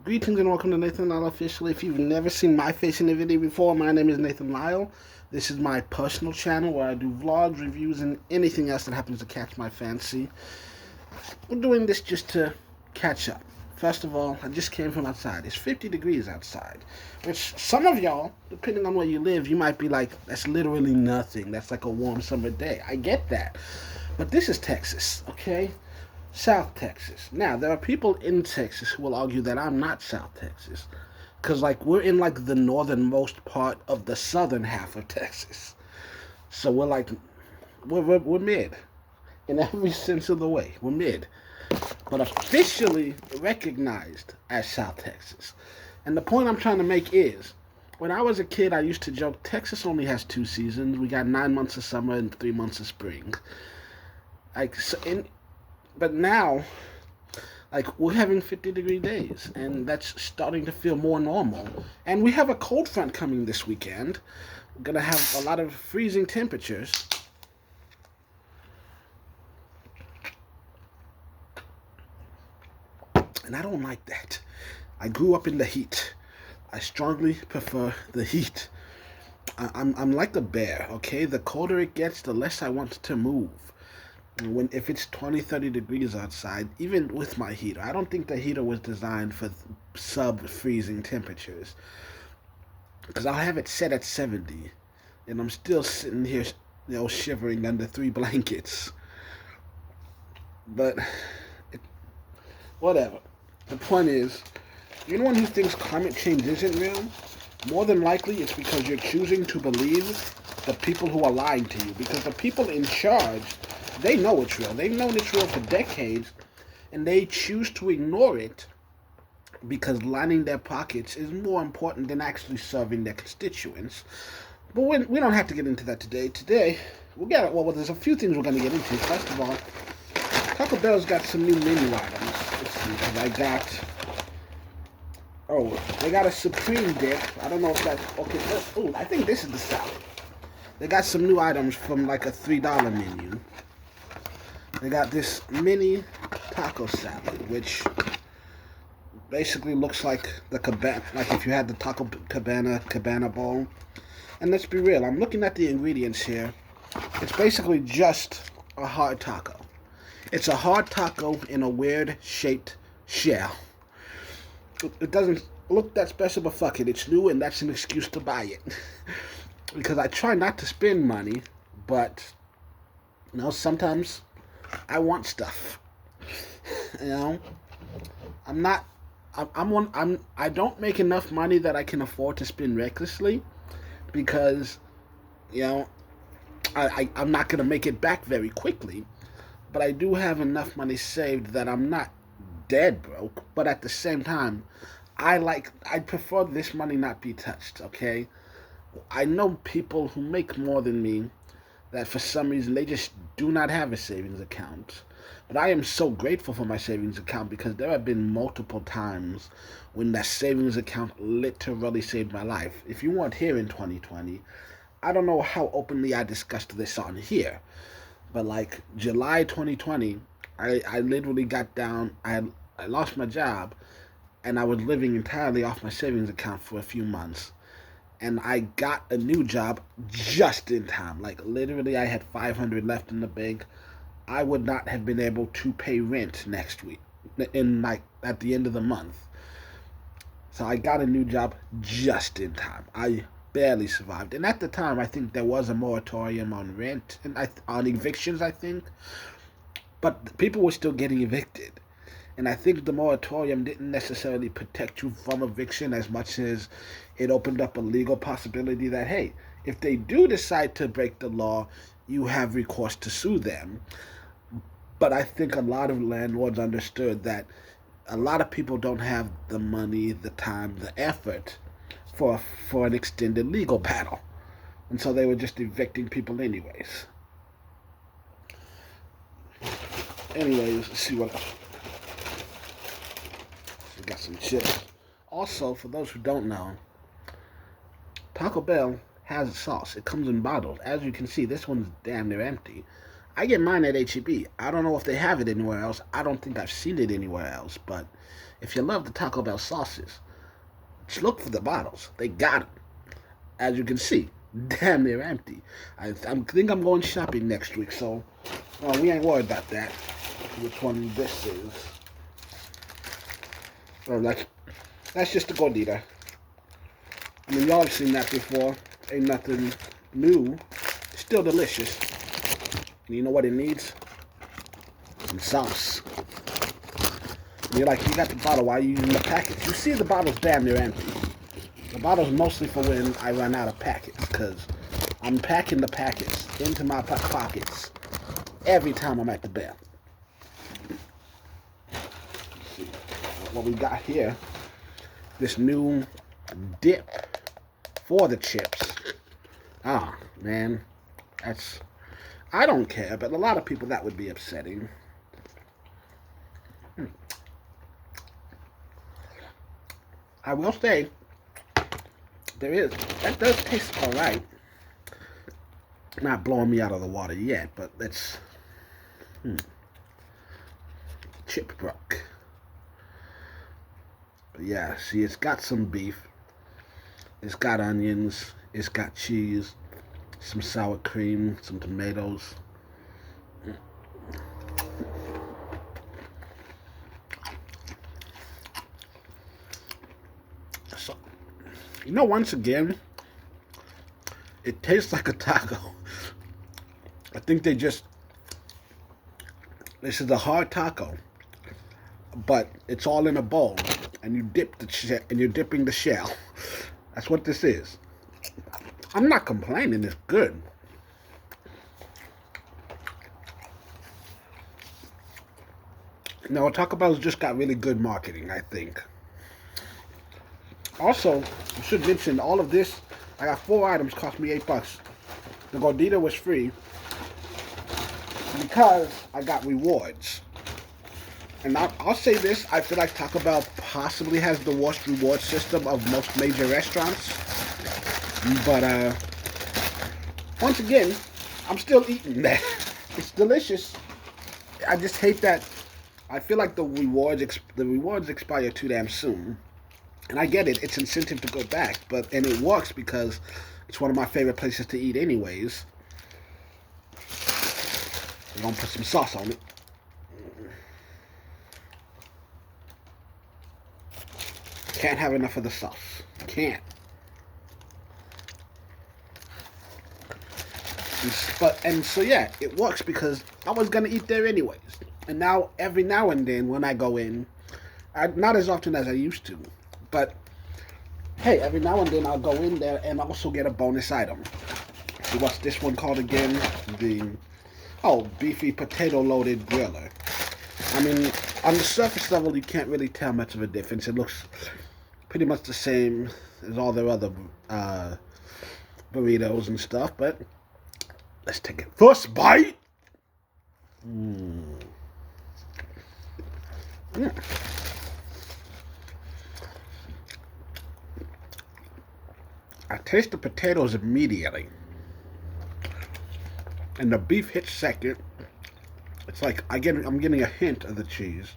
Greetings and welcome to Nathan Lyle Official. If you've never seen my face in a video before, my name is Nathan Lyle. This is my personal channel where I do vlogs, reviews, and anything else that happens to catch my fancy. We're doing this just to catch up. First of all, I just came from outside. It's 50 degrees outside, which some of y'all, depending on where you live, you might be like, that's literally nothing. That's like a warm summer day. I get that. But this is Texas, okay? South Texas. Now, there are people in Texas who will argue that I'm not South Texas. Because, like, we're in, like, the northernmost part of the southern half of Texas. So we're, like, we're mid. In every sense of the way. We're mid. But officially recognized as South Texas. And the point I'm trying to make is, when I was a kid, I used to joke, Texas only has 2 seasons. We got 9 months of summer and 3 months of spring. Like, so but now, like, we're having 50-degree days, and that's starting to feel more normal. And we have a cold front coming this weekend. We're going to have a lot of freezing temperatures. And I don't like that. I grew up in the heat. I strongly prefer the heat. I'm like a bear, okay? The colder it gets, the less I want to move. If it's 20, 30 degrees outside, even with my heater, I don't think the heater was designed for sub-freezing temperatures. Because I'll have it set at 70, and I'm still sitting here, shivering under 3 blankets. But, whatever. The point is, anyone who thinks climate change isn't real, more than likely it's because you're choosing to believe the people who are lying to you. Because the people in charge, they know it's real. They've known it's real for decades, and they choose to ignore it because lining their pockets is more important than actually serving their constituents. But we don't have to get into that today. Today, there's a few things we're going to get into. First of all, Taco Bell's got some new menu items. Let's see, they got a Supreme dip. I don't know if that's, okay, I think this is the salad. They got some new items from like a $3 menu. They got this mini taco salad, which basically looks like the cabana, like if you had the taco cabana bowl. And let's be real, I'm looking at the ingredients here. It's basically just a hard taco. It's a hard taco in a weird shaped shell. It doesn't look that special, but fuck it, it's new, and that's an excuse to buy it. Because I try not to spend money, but sometimes I want stuff. I don't make enough money that I can afford to spend recklessly, because I'm not gonna make it back very quickly. But I do have enough money saved that I'm not dead broke. But at the same time, I prefer this money not be touched. Okay, I know people who make more than me that for some reason they just do not have a savings account. But I am so grateful for my savings account, because there have been multiple times when that savings account literally saved my life. If you weren't here in 2020, I don't know how openly I discussed this on here, but like July 2020, I literally got down, I lost my job, and I was living entirely off my savings account for a few months. And I got a new job just in time. Like, literally, I had $500 left in the bank. I would not have been able to pay rent next week, at the end of the month. So I got a new job just in time. I barely survived. And at the time, I think there was a moratorium on rent and on evictions, I think. But people were still getting evicted. And I think the moratorium didn't necessarily protect you from eviction as much as it opened up a legal possibility that, hey, if they do decide to break the law, you have recourse to sue them. But I think a lot of landlords understood that a lot of people don't have the money, the time, the effort for an extended legal battle. And so they were just evicting people anyways. Anyways, let's see what else. We got some chips. Also, for those who don't know, Taco Bell has a sauce. It comes in bottles. As you can see, this one's damn near empty. I get mine at HEB. I don't know if they have it anywhere else. I don't think I've seen it anywhere else. But if you love the Taco Bell sauces, just look for the bottles. They got them. As you can see, damn near empty. I think I'm going shopping next week, so we ain't worried about that. Which one this is? Or like, that's just a gordita. I mean, y'all have seen that before. Ain't nothing new. It's still delicious. And you know what it needs? Some sauce. And you're like, you got the bottle. Why are you using the packets? You see the bottle's damn near empty. The bottle's mostly for when I run out of packets, because I'm packing the packets into my pockets every time I'm at the bell. Let's see what we got here. This new dip for the chips. Ah, man. I don't care, but a lot of people that would be upsetting. I will say, that does taste alright. Not blowing me out of the water yet, but let's, chip brook. But yeah, see, it's got some beef. It's got onions. It's got cheese. Some sour cream. Some tomatoes. So, once again, it tastes like a taco. I think this is a hard taco, but it's all in a bowl, and you're dipping the shell. That's what this is. I'm not complaining. It's good. No, Taco Bell's just got really good marketing, I think. Also, I should mention all of this. I got 4 items, cost me $8. The gordita was free because I got rewards. And I'll say this, I feel like Taco Bell possibly has the worst reward system of most major restaurants. But, once again, I'm still eating that. It's delicious. I just hate that. I feel like the rewards expire too damn soon. And I get it, it's incentive to go back, and it works because it's one of my favorite places to eat anyways. I'm gonna put some sauce on it. Can't have enough of the sauce. Can't. And so yeah, it works because I was gonna eat there anyways. And now, every now and then when I go in, not as often as I used to, but hey, every now and then I'll go in there and also get a bonus item. See, what's this one called again? Beefy potato loaded griller. I mean, on the surface level, you can't really tell much of a difference. It looks pretty much the same as all their other burritos and stuff, but let's take it. First bite. I taste the potatoes immediately, and the beef hits second. It's like I'm getting a hint of the cheese.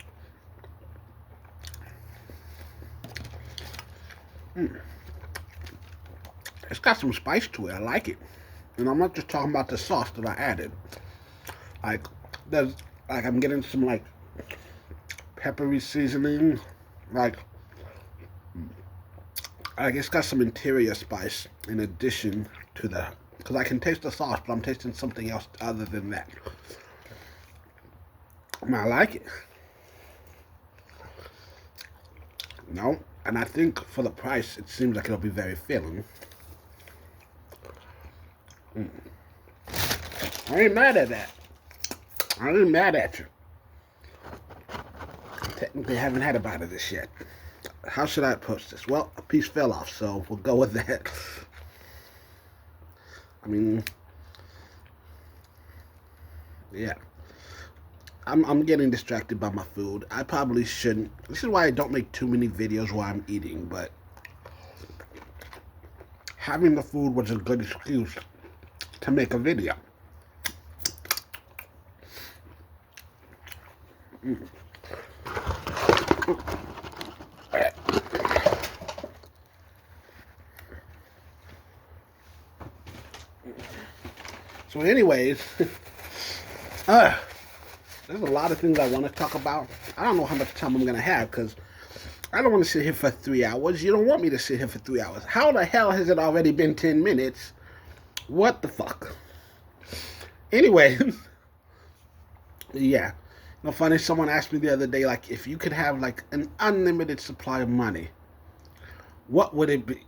It's got some spice to it. I like it, and I'm not just talking about the sauce that I added. I'm getting some peppery seasoning, it's got some interior spice in addition to because I can taste the sauce, but I'm tasting something else other than that. I like it. And I think for the price, it seems like it'll be very filling. I ain't mad at that. I ain't mad at you. Technically, haven't had a bite of this yet. How should I approach this? Well, a piece fell off, so we'll go with that. I mean, yeah. I'm getting distracted by my food. I probably shouldn't. This is why I don't make too many videos while I'm eating, but having the food was a good excuse to make a video. So, anyways, there's a lot of things I want to talk about. I don't know how much time I'm gonna have because I don't want to sit here for 3 hours. You don't want me to sit here for 3 hours. How the hell has it already been 10 minutes? What the fuck? Anyway, yeah. No funny. Someone asked me the other day, like, if you could have like an unlimited supply of money, what would it be?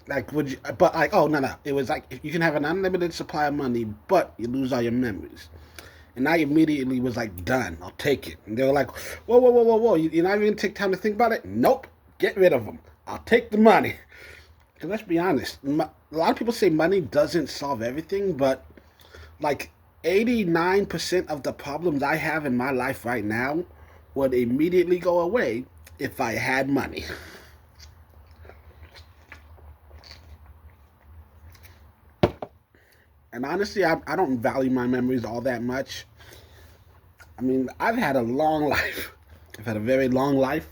Like, would you? But like, oh no, no. It was like if you can have an unlimited supply of money, but you lose all your memories. And I immediately was like, done. I'll take it. And they were like, whoa, whoa, whoa, whoa, whoa. You're not even gonna take time to think about it? Nope. Get rid of them. I'll take the money. Because let's be honest, a lot of people say money doesn't solve everything, but like 89% of the problems I have in my life right now would immediately go away if I had money. And honestly, I don't value my memories all that much. I mean, I've had a long life. I've had a very long life.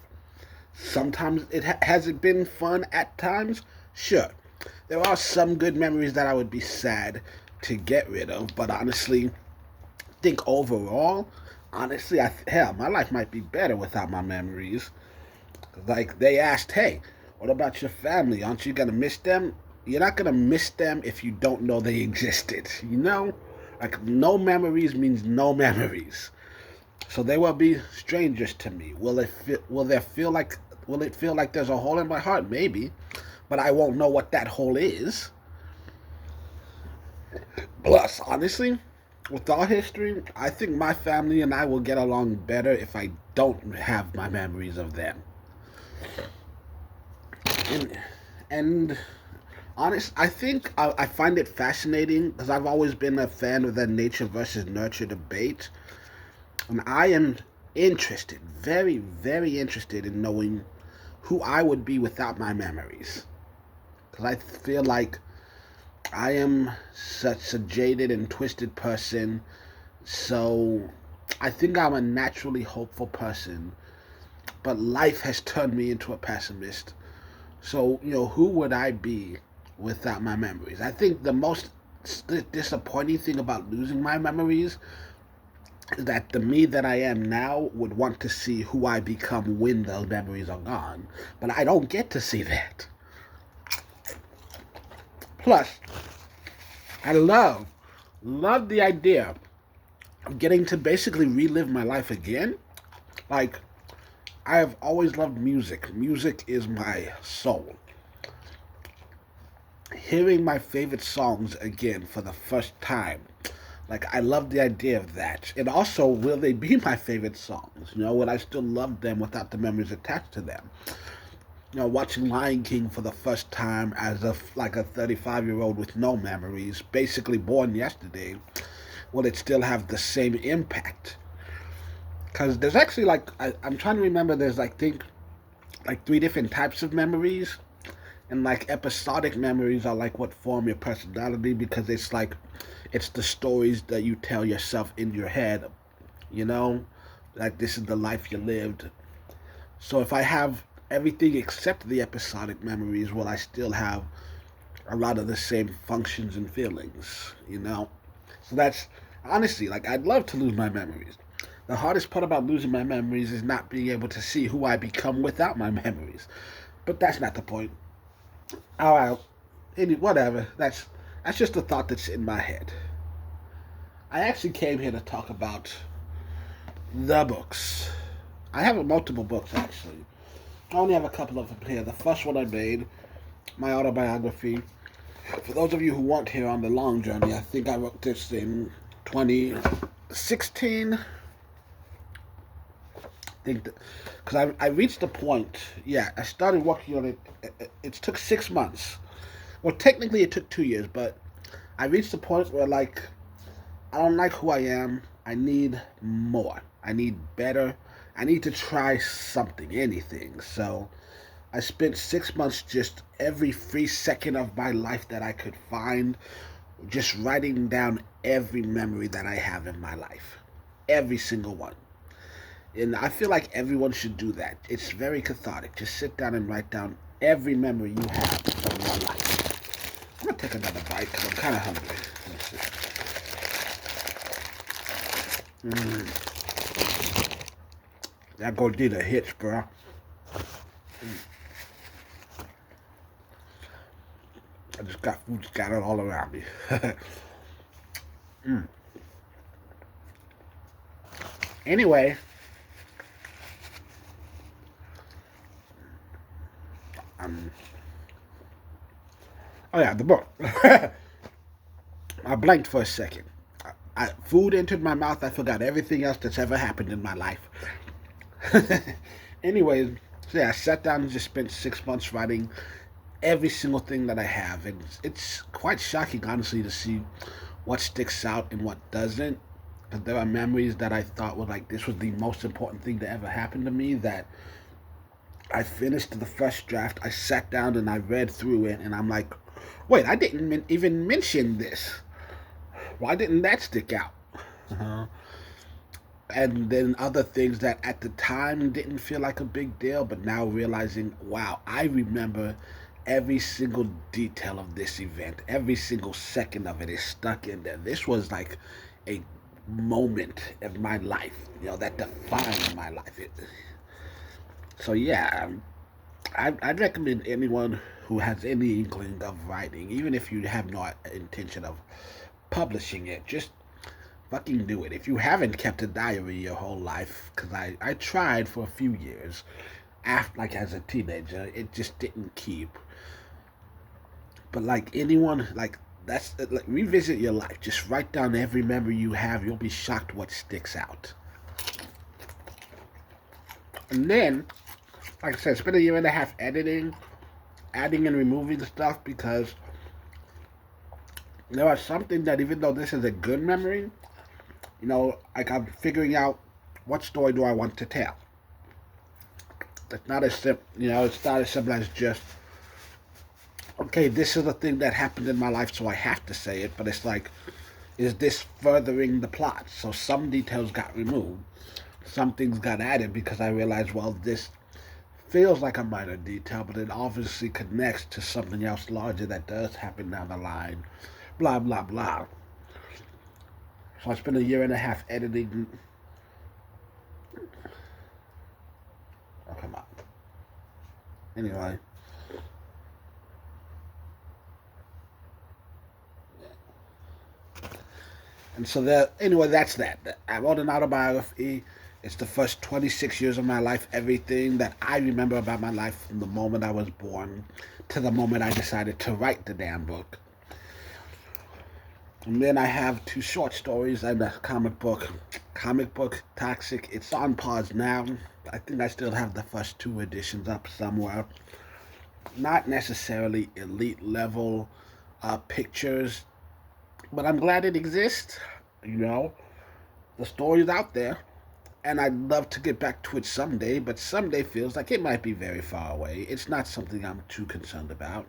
Sometimes it has it been fun at times? Sure. There are some good memories that I would be sad to get rid of, but honestly, I think overall, honestly, hell, my life might be better without my memories. Like, they asked, hey, what about your family? Aren't you going to miss them? You're not going to miss them if you don't know they existed, you know? Like, no memories means no memories. So they will be strangers to me. Will it feel like there's a hole in my heart? Maybe. But I won't know what that hole is. Plus, honestly, with all history, I think my family and I will get along better if I don't have my memories of them. And honest, I think I find it fascinating because I've always been a fan of the nature versus nurture debate. And I am interested, very, very interested in knowing who I would be without my memories. Because I feel like I am such a jaded and twisted person. So I think I'm a naturally hopeful person. But life has turned me into a pessimist. So, who would I be without my memories? I think the most disappointing thing about losing my memories that the me that I am now would want to see who I become when those memories are gone. But I don't get to see that. Plus, I love the idea of getting to basically relive my life again. Like, I have always loved music. Music is my soul. Hearing my favorite songs again for the first time, like, I love the idea of that. And also, will they be my favorite songs? Would I still love them without the memories attached to them? Watching Lion King for the first time as a 35-year-old with no memories, basically born yesterday, will it still have the same impact? Because there's actually I'm trying to remember. There's think three different types of memories, and episodic memories are what form your personality because it's the stories that you tell yourself in your head, this is the life you lived. So if I have everything except the episodic memories, will I still have a lot of the same functions and feelings, So that's, honestly, I'd love to lose my memories. The hardest part about losing my memories is not being able to see who I become without my memories. But that's not the point. Alright, whatever. That's just a thought that's in my head. I actually came here to talk about the books. I have multiple books, actually. I only have a couple of them here. The first one I made, my autobiography. For those of you who weren't here on the long journey, I think I wrote this in 2016. Because I reached the point, I started working on it. It took 6 months. Well, technically it took 2 years, but I reached the point where, I don't like who I am. I need more. I need better. I need to try something, anything. So I spent 6 months just every free second of my life that I could find, just writing down every memory that I have in my life. Every single one. And I feel like everyone should do that. It's very cathartic. Just sit down and write down every memory you have from your life. I'm gonna take another bite because I'm kind of hungry. That gordita hits, bro. I just got food scattered all around me. Anyway, um, oh yeah, the book. I blanked for a second. Food entered my mouth. I forgot everything else that's ever happened in my life. Anyways, so yeah, I sat down and just spent 6 months writing every single thing that I have, and it's quite shocking, honestly, to see what sticks out and what doesn't. Because there are memories that I thought were like this was the most important thing to ever happen to me. That I finished the first draft, I sat down and I read through it, and I'm like, wait, I didn't even mention this. Why didn't that stick out? Uh-huh. And then other things that at the time didn't feel like a big deal, but now realizing, wow, I remember every single detail of this event, every single second of it is stuck in there. This was like a moment of my life, that defined my life. So yeah, I'd recommend anyone who has any inkling of writing, even if you have no intention of publishing it, just fucking do it. If you haven't kept a diary your whole life, because I tried for a few years, after, like as a teenager, it just didn't keep. But like anyone, like that's like revisit your life. Just write down every memory you have. You'll be shocked what sticks out. And then, like I said, spend a year and a half editing, adding and removing stuff because there are something that even though this is a good memory, like I'm figuring out what story do I want to tell. It's not as simple, it's not as simple as just, okay, this is the thing that happened in my life, so I have to say it. But it's like, is this furthering the plot? So some details got removed, some things got added because I realized, well, this feels like a minor detail, but it obviously connects to something else larger that does happen down the line. Blah blah blah. So I spent a year and a half editing. Oh, come on. Anyway. And so anyway, that's that. I wrote an autobiography. It's the first 26 years of my life, everything that I remember about my life from the moment I was born to the moment I decided to write the damn book. And then I have 2 short stories and a comic book. Comic book Toxic. It's on pause now. I think I still have the first 2 editions up somewhere. Not necessarily elite level pictures, but I'm glad it exists. The story's out there, and I'd love to get back to it someday, but someday feels like it might be very far away. It's not something I'm too concerned about.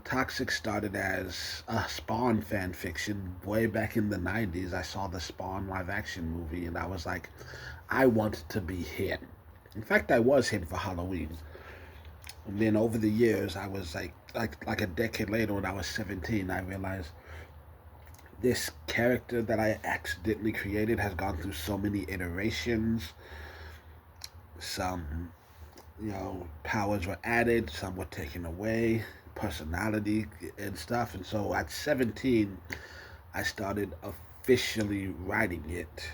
Toxic started as a Spawn fan fiction way back in the 90s. I saw the Spawn live action movie, and I was like, I want to be him. In fact, I was him for Halloween. And then over the years, I was like a decade later when I was 17, I realized this character that I accidentally created has gone through so many iterations. Some, powers were added, some were taken away, personality and stuff. And so at 17, I started officially writing it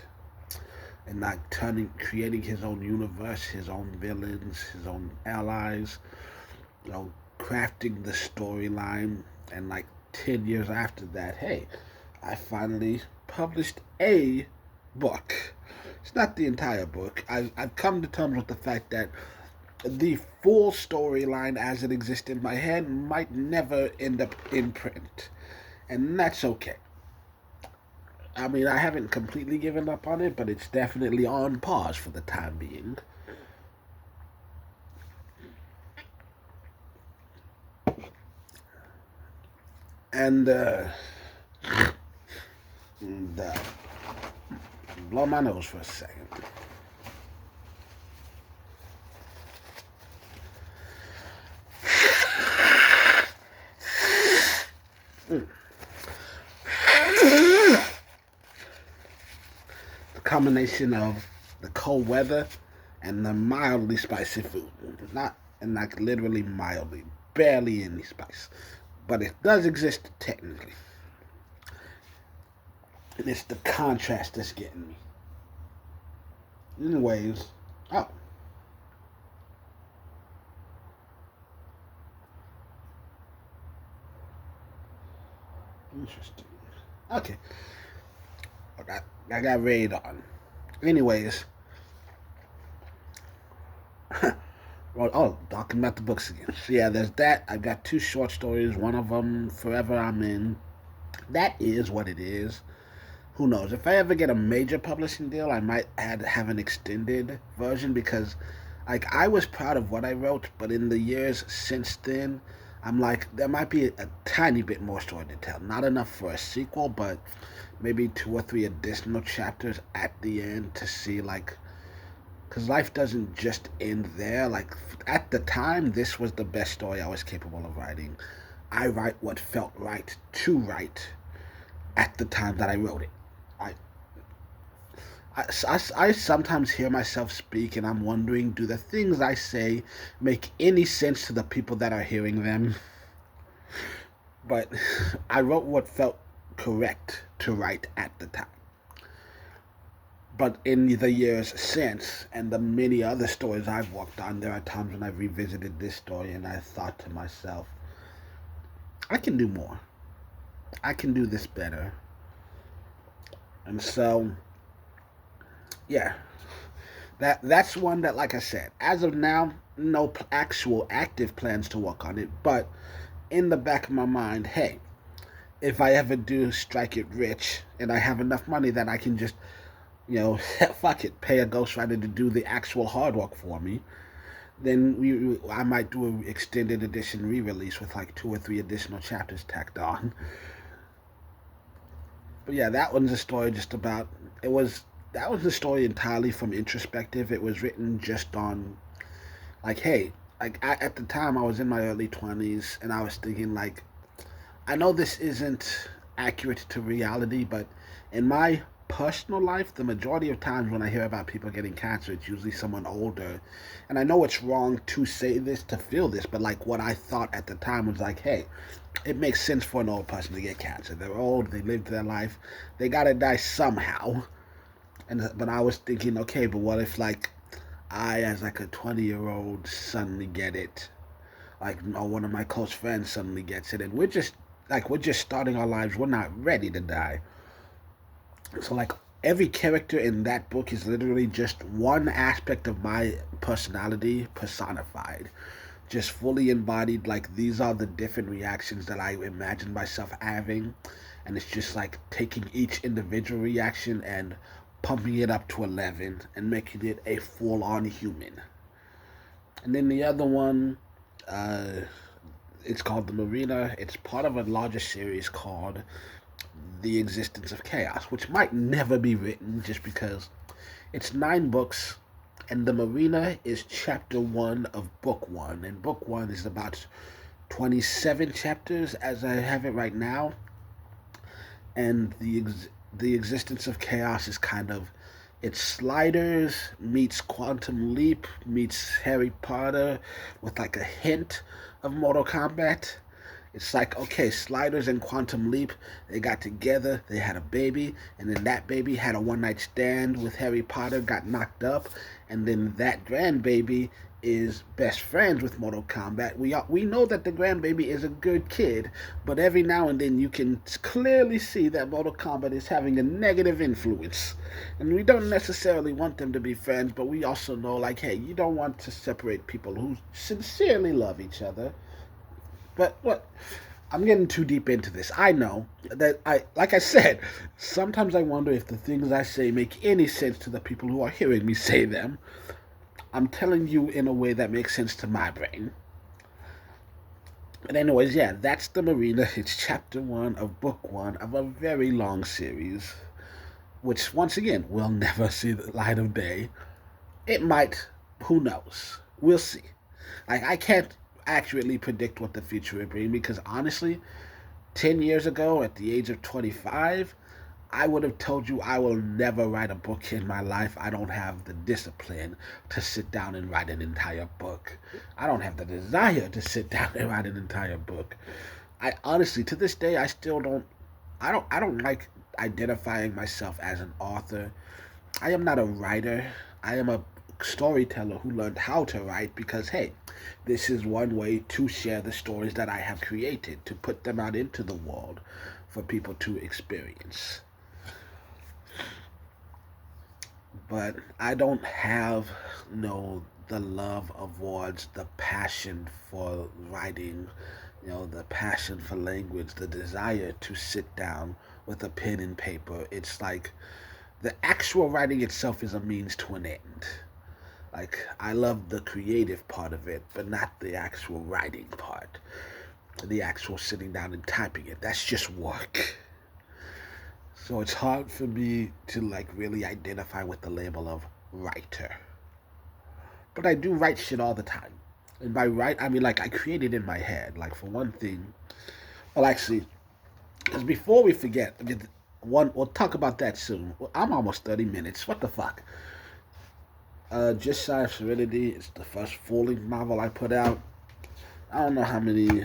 and like creating his own universe, his own villains, his own allies, crafting the storyline. And like 10 years after that, hey, I finally published a book. It's not the entire book. I've come to terms with the fact that the full storyline as it exists in my head might never end up in print. And that's okay. I mean, I haven't completely given up on it, but it's definitely on pause for the time being. And, blow my nose for a second. combination of the cold weather and the mildly spicy food. Not, and like literally mildly, barely any spice. But it does exist technically. And it's the contrast that's getting me. Anyways, oh. Interesting. Okay. I got raid on. Anyways. Talking about the books again. So yeah, there's that. I've got two short stories. One of them, Forever I'm In. That is what it is. Who knows? If I ever get a major publishing deal, I might have an extended version because, like, I was proud of what I wrote, but in the years since then, I'm like, there might be a tiny bit more story to tell. Not enough for a sequel, but maybe 2 or 3 additional chapters at the end to see, like, because life doesn't just end there. Like, at the time, this was the best story I was capable of writing. I write what felt right to write at the time that I wrote it. I sometimes hear myself speak and I'm wondering, do the things I say make any sense to the people that are hearing them? But I wrote what felt correct to write at the time. But in the years since, and the many other stories I've worked on, there are times when I've revisited this story and I thought to myself, I can do more. I can do this better. And so, yeah, that's one that, like I said, as of now, no actual active plans to work on it, but in the back of my mind, hey, if I ever do strike it rich and I have enough money that I can just, fuck it, pay a ghostwriter to do the actual hard work for me, then I might do an extended edition re-release with like 2 or 3 additional chapters tacked on. But yeah, that one's a story just about, that was a story entirely from introspective. It was written just on, like, hey, at the time I was in my early 20s and I was thinking, like, I know this isn't accurate to reality, but in my personal life, the majority of times when I hear about people getting cancer, it's usually someone older. And I know it's wrong to say this, to feel this, but like what I thought at the time was like, hey, it makes sense for an old person to get cancer. They're old, they lived their life, they gotta die somehow. But I was thinking, okay, but what if like I, as like a 20-year-old, suddenly get it, like, or one of my close friends suddenly gets it, and we're just starting our lives. We're not ready to die. So like every character in that book is literally just one aspect of my personality personified, just fully embodied. Like, these are the different reactions that I imagine myself having, and it's just like taking each individual reaction and pumping it up to 11 and making it a full-on human. And then the other one, it's called The Marina. It's part of a larger series called The Existence of Chaos, which might never be written just because it's 9 books, and The Marina is chapter 1 of book 1, and book 1 is about 27 chapters as I have it right now, and the Existence of Chaos is kind of, it's Sliders meets Quantum Leap meets Harry Potter with like a hint of Mortal Kombat. It's like, okay, Sliders and Quantum Leap, they got together, they had a baby, and then that baby had a one-night stand with Harry Potter, got knocked up, and then that grandbaby is best friends with Mortal Kombat. We know that the grandbaby is a good kid, but every now and then you can clearly see that Mortal Kombat is having a negative influence. And we don't necessarily want them to be friends, but we also know, like, hey, you don't want to separate people who sincerely love each other. But what? I'm getting too deep into this. I know that like I said, sometimes I wonder if the things I say make any sense to the people who are hearing me say them. I'm telling you in a way that makes sense to my brain. But anyways, yeah, that's The Marina. It's chapter 1 of book 1 of a very long series, which, once again, will never see the light of day. It might. Who knows? We'll see. Like, I can't accurately predict what the future will bring because, honestly, 10 years ago, at the age of 25, I would have told you I will never write a book in my life. I don't have the discipline to sit down and write an entire book. I don't have the desire to sit down and write an entire book. I honestly, to this day, I still don't. I don't like identifying myself as an author. I am not a writer. I am a storyteller who learned how to write because, hey, this is one way to share the stories that I have created, to put them out into the world for people to experience. But I don't have, the love of words, the passion for writing, the passion for language, the desire to sit down with a pen and paper. It's like the actual writing itself is a means to an end. Like, I love the creative part of it, but not the actual writing part. The actual sitting down and typing it. That's just work. So it's hard for me to like really identify with the label of writer. But I do write shit all the time. And by write, I mean like I create it in my head. Like for one thing, well actually, because before we forget, we'll talk about that soon. Well, I'm almost 30 minutes. What the fuck? Just Shy of Serenity. It's the first full-length novel I put out. I don't know how many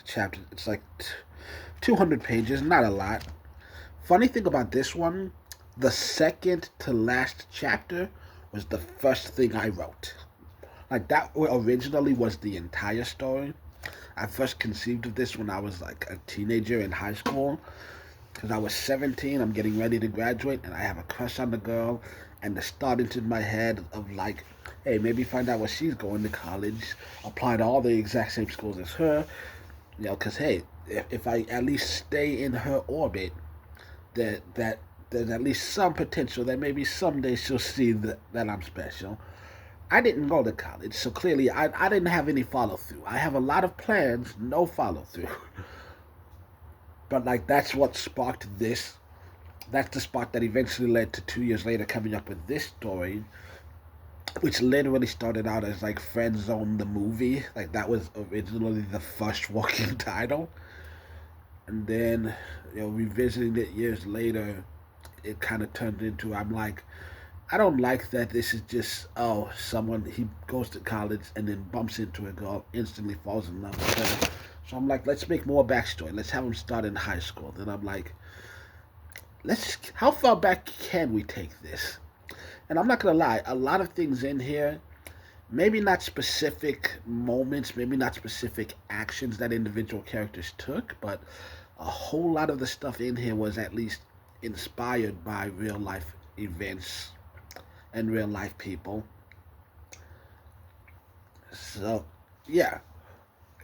chapters. It's like 200 pages. Not a lot. Funny thing about this one, the second to last chapter was the first thing I wrote. Like that originally was the entire story. I first conceived of this when I was like a teenager in high school. Because I was 17, I'm getting ready to graduate, and I have a crush on the girl. And the thought into my head of like, hey, maybe find out where she's going to college, apply to all the exact same schools as her. Because hey, if I at least stay in her orbit, that there's at least some potential that maybe someday she'll see that I'm special. I didn't go to college, so clearly I didn't have any follow through. I have a lot of plans, no follow through. But like that's what sparked this. That's the spark that eventually led to 2 years later coming up with this story, which literally started out as like Friend Zone the movie. Like that was originally the first working title. And then, revisiting it years later, it kind of turned into I'm like, I don't like that this is just, someone, he goes to college and then bumps into a girl, instantly falls in love with her. So I'm like, let's make more backstory. Let's have him start in high school. Then I'm like, how far back can we take this? And I'm not going to lie, a lot of things in here, maybe not specific moments, maybe not specific actions that individual characters took, but a whole lot of the stuff in here was at least inspired by real life events and real life people. So, yeah,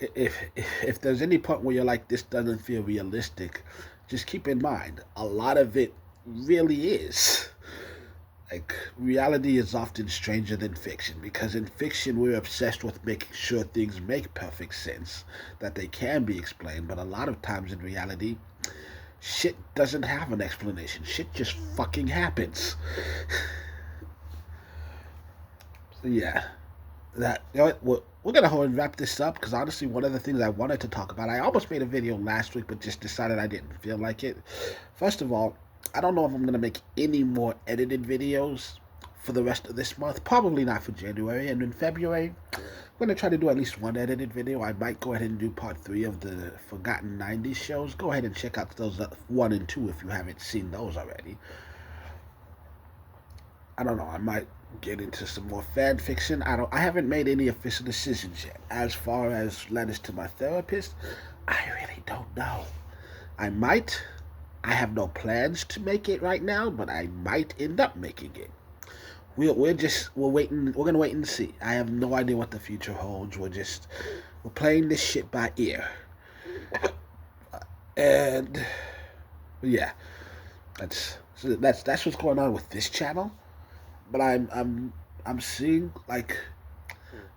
if there's any point where you're like, this doesn't feel realistic, just keep in mind, a lot of it really is. Like, reality is often stranger than fiction, because in fiction we're obsessed with making sure things make perfect sense, that they can be explained, but a lot of times in reality, shit doesn't have an explanation. Shit just fucking happens. So yeah, we're gonna go and wrap this up, because honestly, one of the things I wanted to talk about, I almost made a video last week, but just decided I didn't feel like it. First of all, I don't know if I'm going to make any more edited videos for the rest of this month. Probably not for January. And in February, I'm going to try to do at least one edited video. I might go ahead and do part 3 of the Forgotten 90s shows. Go ahead and check out those 1 and 2 if you haven't seen those already. I don't know. I might get into some more fan fiction. I haven't made any official decisions yet. As far as letters to my therapist, I really don't know. I might. I have no plans to make it right now, but I might end up making it. We're waiting. We're gonna wait and see. I have no idea what the future holds. We're playing this shit by ear. And yeah, that's what's going on with this channel. But I'm seeing like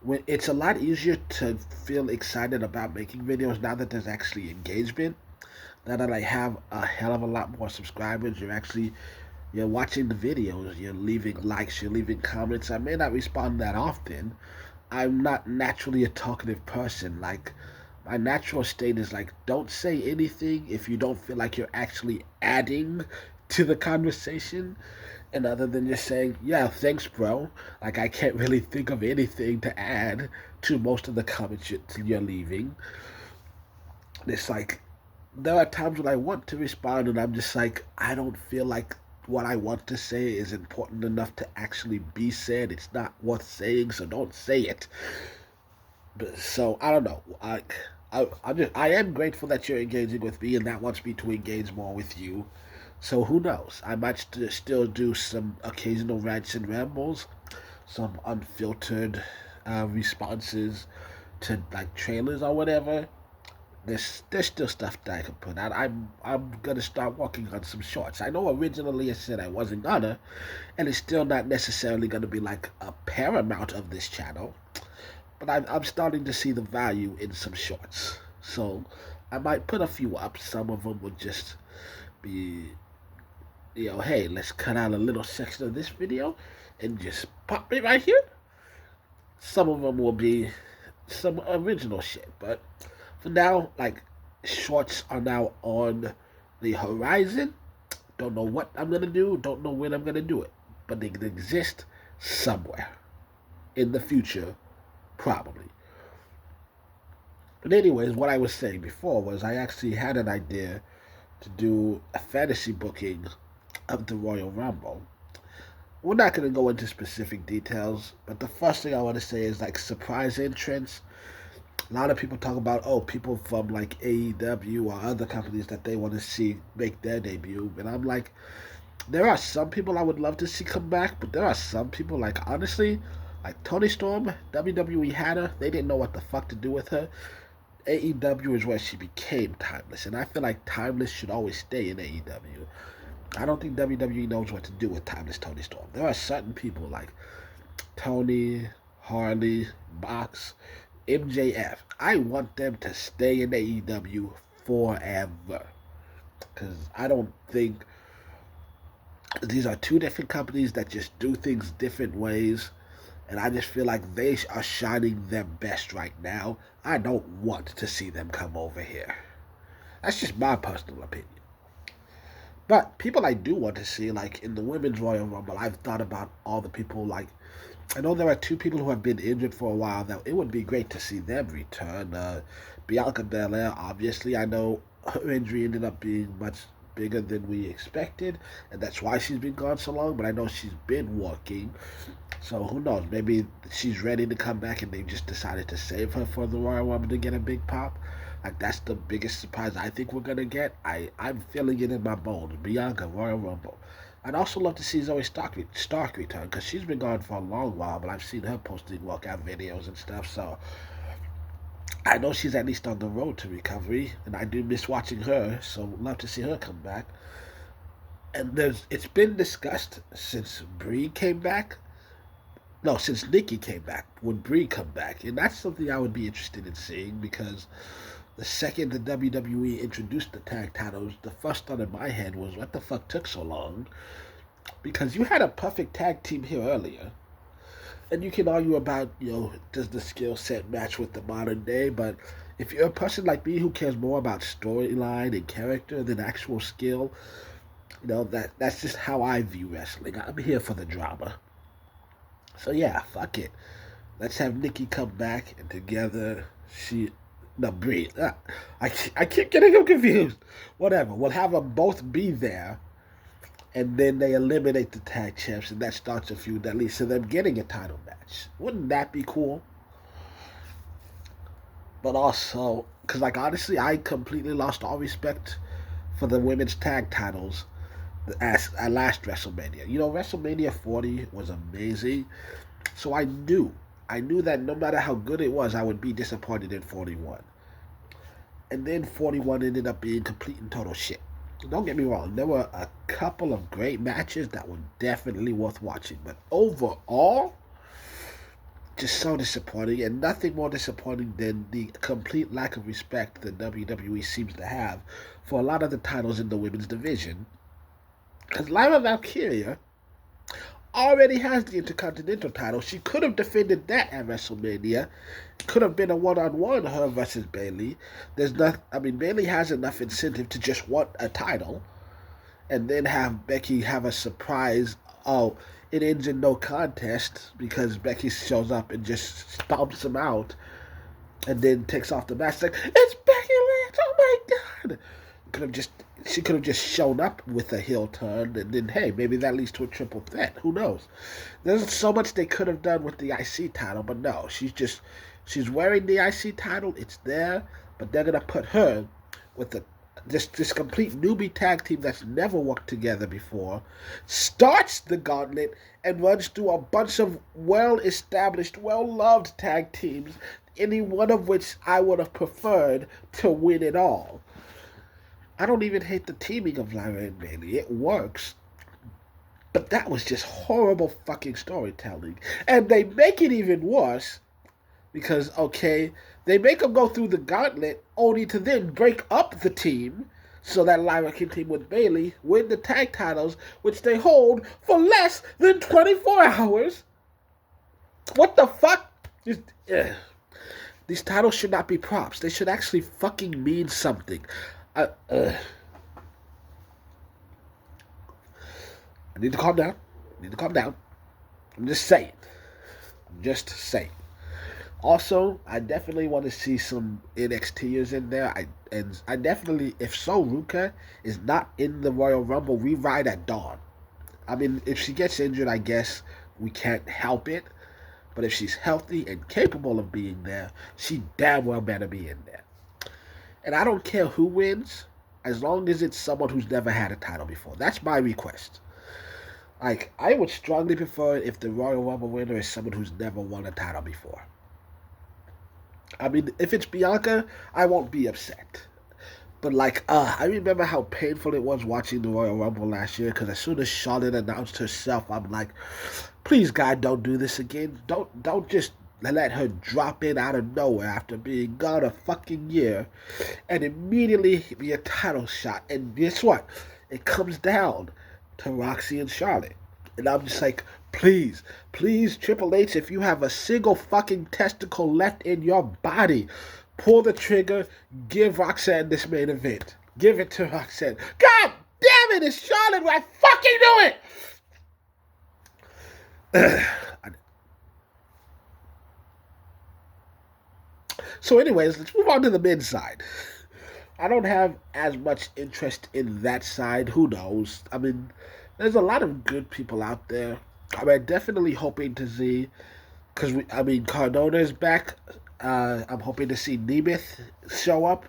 when it's a lot easier to feel excited about making videos now that there's actually engagement. Now that I have a hell of a lot more subscribers, you're watching the videos, you're leaving likes, you're leaving comments. I may not respond that often. I'm not naturally a talkative person. Like, my natural state is like, don't say anything if you don't feel like you're actually adding to the conversation. And other than just saying, yeah, thanks, bro. Like, I can't really think of anything to add to most of the comments you're leaving. It's like, there are times when I want to respond, and I'm just like, I don't feel like what I want to say is important enough to actually be said. It's not worth saying, so don't say it. But, so, I don't know. I am grateful that you're engaging with me, and that wants me to engage more with you. So who knows? I might still do some occasional rants and rambles, some unfiltered responses to like trailers or whatever. There's still stuff that I can put out. I'm gonna start working on some shorts. I know originally I said I wasn't gonna, and it's still not necessarily gonna be like a paramount of this channel. But I'm starting to see the value in some shorts. So I might put a few up. Some of them would just be, hey, let's cut out a little section of this video and just pop it right here. Some of them will be some original shit, but for now, like, shorts are now on the horizon. Don't know what I'm gonna do, don't know when I'm gonna do it, but they can exist somewhere in the future, probably. But anyways, what I was saying before was I actually had an idea to do a fantasy booking of the Royal Rumble. We're not going to go into specific details, but the first thing I want to say is like surprise entrance. A lot of people talk about, people from like AEW or other companies that they want to see make their debut. And I'm like, there are some people I would love to see come back, but there are some people, like, honestly, like Toni Storm, WWE had her. They didn't know what the fuck to do with her. AEW is where she became timeless, and I feel like timeless should always stay in AEW. I don't think WWE knows what to do with timeless Toni Storm. There are certain people like Tony, Harley, Box, MJF. I want them to stay in AEW forever, because I don't think these are two different companies that just do things different ways. And I just feel like they are shining their best right now. I don't want to see them come over here. That's just my personal opinion. But people I do want to see, like in the Women's Royal Rumble, I've thought about all the people, like, I know there are two people who have been injured for a while that it would be great to see them return. Bianca Belair, obviously, I know her injury ended up being much bigger than we expected, and that's why she's been gone so long, but I know she's been working. So who knows? Maybe she's ready to come back and they just decided to save her for the Royal Rumble to get a big pop. Like, that's the biggest surprise I think we're going to get. I'm feeling it in my bones. Bianca, Royal Rumble. I'd also love to see Zoe Stark return, because she's been gone for a long while, but I've seen her posting workout videos and stuff, so I know she's at least on the road to recovery, and I do miss watching her, so love to see her come back. And it's been discussed since Brie came back. No, since Nikki came back, would Brie come back? And that's something I would be interested in seeing, because the second the WWE introduced the tag titles, the first thought in my head was, what the fuck took so long? Because you had a perfect tag team here earlier. And you can argue about, does the skill set match with the modern day? But if you're a person like me who cares more about storyline and character than actual skill, that's just how I view wrestling. I'm here for the drama. So yeah, fuck it. Let's have Nikki come back, and together Brie. I keep getting them confused. Whatever. We'll have them both be there, and then they eliminate the tag champs, and that starts a feud that leads to them getting a title match. Wouldn't that be cool? But also, because, like, honestly, I completely lost all respect for the women's tag titles at last WrestleMania. WrestleMania 40 was amazing, so I knew that no matter how good it was, I would be disappointed in 41. And then 41 ended up being complete and total shit. Don't get me wrong, there were a couple of great matches that were definitely worth watching, but overall, just so disappointing, and nothing more disappointing than the complete lack of respect that WWE seems to have for a lot of the titles in the women's division. Because Lyra Valkyria already has the Intercontinental title. She could have defended that at WrestleMania. Could have been a one-on-one, her versus Bayley. Bayley has enough incentive to just want a title. and then have Becky have a surprise. Oh, it ends in no contest because Becky shows up and just stomps him out, and then takes off the mask like it's Becky Lynch. Oh my god! Could have just She could have just shown up with a heel turn, and then hey, maybe that leads to a triple threat. Who knows? There's so much they could have done with the IC title, but no, she's wearing the IC title. It's there, but they're gonna put her with this complete newbie tag team that's never worked together before, starts the gauntlet and runs through a bunch of well-established, well-loved tag teams, any one of which I would have preferred to win it all. I don't even hate the teaming of Lyra and Bayley. It works. But that was just horrible fucking storytelling. And they make it even worse because, okay, they make them go through the gauntlet only to then break up the team so that Lyra can team with Bayley, win the tag titles, which they hold for less than 24 hours. What the fuck? These titles should not be props. They should actually fucking mean something. I need to calm down. I'm just saying. Also, I definitely want to see some NXTers in there. I definitely, if So Ruka is not in the Royal Rumble, we ride at dawn. I mean, if she gets injured, I guess we can't help it. But if she's healthy and capable of being there, she damn well better be in there. And I don't care who wins, as long as it's someone who's never had a title before. That's my request. Like, I would strongly prefer if the Royal Rumble winner is someone who's never won a title before. I mean, if it's Bianca, I won't be upset. But, like, I remember how painful it was watching the Royal Rumble last year, because as soon as Charlotte announced herself, I'm like, please, God, don't do this again. Don't just let her drop in out of nowhere after being gone a fucking year and immediately be a title shot. And guess what? It comes down to Roxy and Charlotte. And I'm just like, please, Triple H, if you have a single fucking testicle left in your body, pull the trigger, give Roxanne this main event. Give it to Roxanne. God damn it, it's Charlotte. I fucking knew it! So anyways, let's move on to the men's side. I don't have as much interest in that side. Who knows? I mean, there's a lot of good people out there. I mean, definitely hoping to see, because Cardona is back. I'm hoping to see Nemeth show up.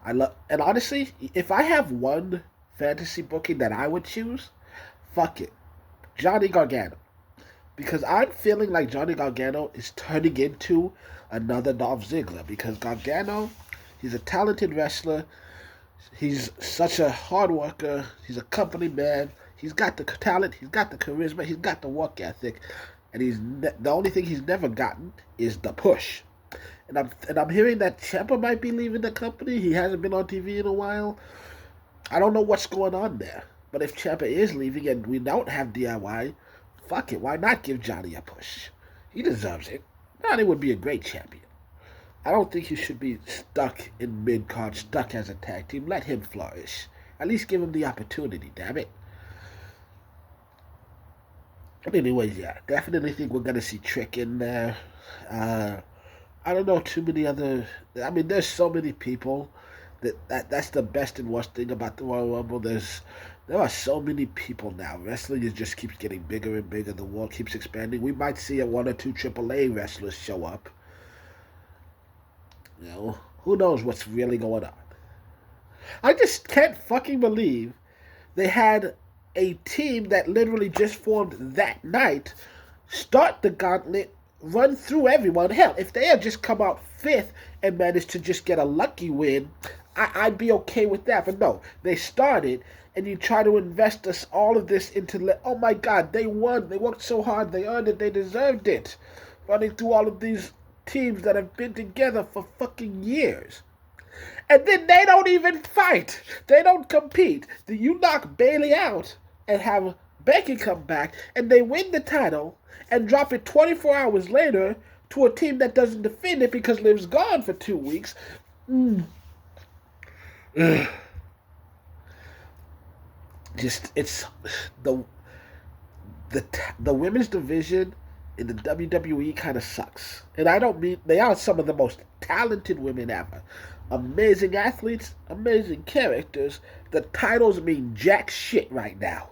And honestly, if I have one fantasy booking that I would choose, fuck it, Johnny Gargano, because I'm feeling like Johnny Gargano is turning into another Dolph Ziggler. Because Gargano, he's a talented wrestler. He's such a hard worker. He's a company man. He's got the talent. He's got the charisma. He's got the work ethic. And the only thing he's never gotten is the push. And I'm hearing that Ciampa might be leaving the company. He hasn't been on TV in a while. I don't know what's going on there. But if Ciampa is leaving and we don't have DIY, fuck it. Why not give Johnny a push? He deserves it. Johnny would be a great champion. I don't think he should be stuck in mid-card, stuck as a tag team. Let him flourish. At least give him the opportunity, damn it. But anyways, yeah, definitely think we're going to see Trick in there. I don't know too many other... I mean, there's so many people. That's the best and worst thing about the Royal Rumble. There are so many people now. Wrestling just keeps getting bigger and bigger. The world keeps expanding. We might see one or two AAA wrestlers show up. You know, who knows what's really going on. I just can't fucking believe they had a team that literally just formed that night start the gauntlet, run through everyone. Hell, if they had just come out fifth and managed to just get a lucky win, I'd be okay with that. But no, they started, and you try to invest all of this into, oh my God, they won. They worked so hard. They earned it. They deserved it. Running through all of these teams that have been together for fucking years. And then they don't even fight. They don't compete. Then you knock Bayley out and have Becky come back, and they win the title and drop it 24 hours later to a team that doesn't defend it because Liv's gone for 2 weeks. just it's the the women's division in the WWE kind of sucks. And I don't mean they are some of the most talented women ever. Amazing athletes, amazing characters. The titles mean jack shit right now.